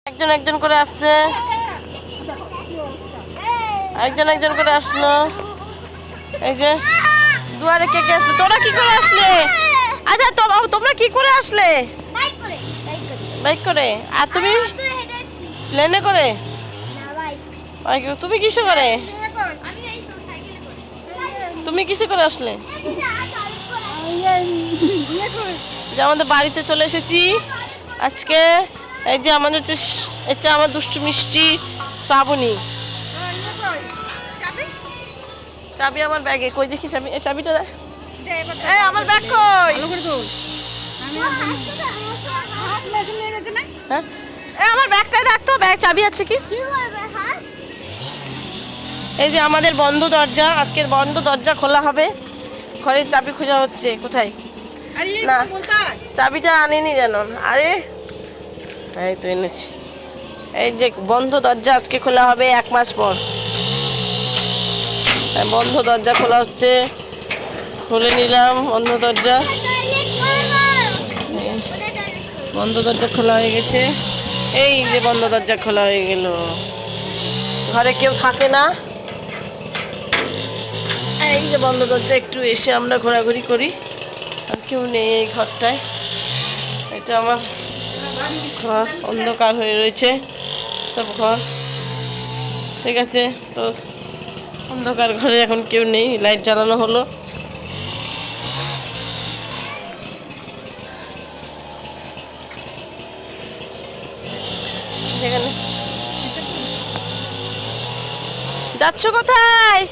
একজন একজন করে আসছে, একজন একজন করে আসলো। এই যে দুয়ারে কে কে আসলো? তোরা কি করে আসলে? আচ্ছা তোমরা কি করে আসলে? বাইক করে। আর তুমি প্লেনে করে? তুমি কিসে করে? তুমি কিসে করে আসলে? যে আমাদের বাড়িতে চলে এসেছি আজকে। এই যে আমাদের এটা আমার দুষ্টু মিষ্টি শ্রাবণী। চাবি আমার ব্যাগে। কই দেখি চাবি, এই চাবিটা দেখ। এই আমার ব্যাগ কই? হ্যাঁ এই আমার ব্যাগটা দেখ তো, ব্যাগ চাবি আছে কি? এই যে আমাদের বন্ধ দরজা, আজকে বন্ধ দরজা খোলা হবে। ঘরের চাবি খোঁজা হচ্ছে, কোথায়? না চাবিটা আনিনি জানো। আরে এই তো এনেছি। এই যে বন্ধ দরজা আজকে খোলা হবে 1 মাস পর। বন্ধ দরজা খোলা হচ্ছে, খুলে নিলাম বন্ধ দরজা। বন্ধ দরজা খোলা হয়ে গেছে। এই যে বন্ধ দরজা খোলা হয়ে গেল। ঘরে কেউ থাকে না। এই যে বন্ধ দরজা, একটু এসে আমরা ঘোরাঘুরি করি। আর কেউ নেই এই ঘরটায়। এটা আমার ঘর, অন্ধকার হয়ে রয়েছে সব ঘর। ঠিক আছে, তো অন্ধকার ঘরে এখন কেউ নেই, লাইট জ্বালানো হলো। যাচ্ছ কোথায়?